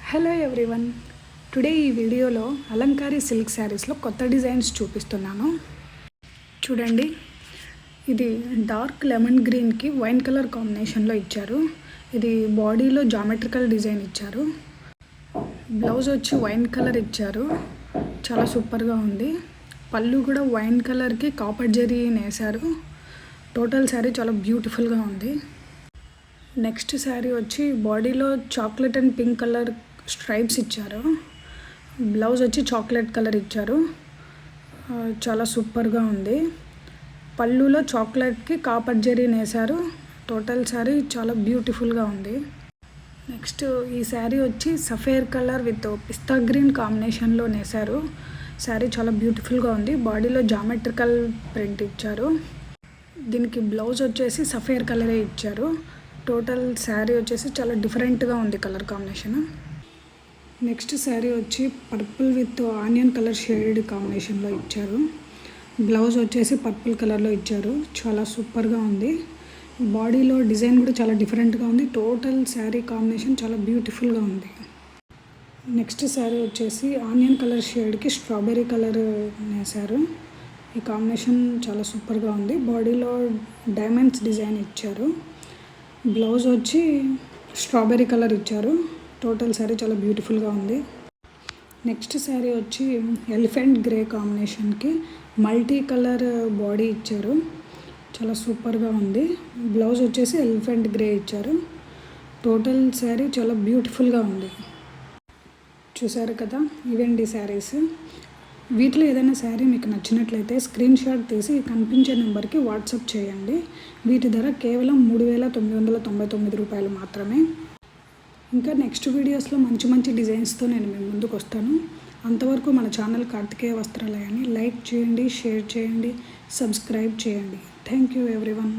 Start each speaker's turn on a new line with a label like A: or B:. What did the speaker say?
A: Hello everyone, today ఈ వీడియోలో అలంకారీ silk శారీస్లో కొత్త డిజైన్స్ చూపిస్తున్నాను. చూడండి, ఇది డార్క్ లెమన్ గ్రీన్కి వైన్ కలర్ కాంబినేషన్లో ఇచ్చారు. ఇది బాడీలో జామెట్రికల్ డిజైన్ ఇచ్చారు. బ్లౌజ్ వచ్చి వైన్ కలర్ ఇచ్చారు, చాలా సూపర్గా ఉంది. పళ్ళు కూడా వైన్ కలర్కి కాపర్ జరీ నేసారు. టోటల్ శారీ చాలా బ్యూటిఫుల్గా ఉంది. నెక్స్ట్ శారీ వచ్చి బాడీలో chocolate and pink colour stripes ఇచ్చారు. బ్లౌజ్ వచ్చి చాక్లెట్ కలర్ ఇచ్చారు, చాలా సూపర్గా ఉంది. పళ్ళులో చాక్లెట్కి కాపర్ జరీ నేసారు. టోటల్ శారీ చాలా బ్యూటిఫుల్గా ఉంది. నెక్స్ట్ ఈ శారీ వచ్చి సఫేర్ కలర్ విత్ పిస్తా గ్రీన్ కాంబినేషన్లో నేసారు. శారీ చాలా బ్యూటిఫుల్గా ఉంది. బాడీలో జామెట్రికల్ ప్రింట్ ఇచ్చారు. దీనికి బ్లౌజ్ వచ్చేసి సఫేర్ కలరే ఇచ్చారు. టోటల్ శారీ వచ్చేసి చాలా డిఫరెంట్గా ఉంది కలర్ కాంబినేషన్. నెక్స్ట్ శారీ వచ్చి purple with onion colour shade కాంబినేషన్లో ఇచ్చారు. బ్లౌజ్ వచ్చేసి పర్పుల్ కలర్లో ఇచ్చారు. చాలా సూపర్గా ఉంది. బాడీలో డిజైన్ కూడా చాలా డిఫరెంట్గా ఉంది. టోటల్ శారీ కాంబినేషన్ చాలా బ్యూటిఫుల్గా ఉంది. నెక్స్ట్ శారీ వచ్చేసి ఆనియన్ కలర్ షేడ్కి స్ట్రాబెర్రీ కలర్ వేశారు. ఈ కాంబినేషన్ చాలా సూపర్గా ఉంది. బాడీలో డైమండ్స్ డిజైన్ ఇచ్చారు. బ్లౌజ్ వచ్చి స్ట్రాబెర్రీ కలర్ ఇచ్చారు. టోటల్ శారీ చాలా బ్యూటిఫుల్గా ఉంది. నెక్స్ట్ శారీ వచ్చి ఎలిఫెంట్ గ్రే కాంబినేషన్కి మల్టీ కలర్ బాడీ ఇచ్చారు. చాలా సూపర్గా ఉంది. బ్లౌజ్ వచ్చేసి ఎలిఫెంట్ గ్రే ఇచ్చారు. టోటల్ శారీ చాలా బ్యూటిఫుల్గా ఉంది. చూసారు కదా, ఇవండి శారీస్. వీటిలో ఏదైనా శారీ మీకు నచ్చినట్లయితే స్క్రీన్ షాట్ తీసి కనిపించే నెంబర్కి వాట్సాప్ చేయండి. వీటి ధర కేవలం 3,999 రూపాయలు మాత్రమే. ఇంకా నెక్స్ట్ వీడియోస్లో మంచి డిజైన్స్తో నేను మీ ముందుకు వస్తాను. అంతవరకు మన ఛానల్ కార్తికేయ వస్త్రాలయాన్ని లైక్ చేయండి, షేర్ చేయండి, సబ్స్క్రైబ్ చేయండి. Thank you everyone.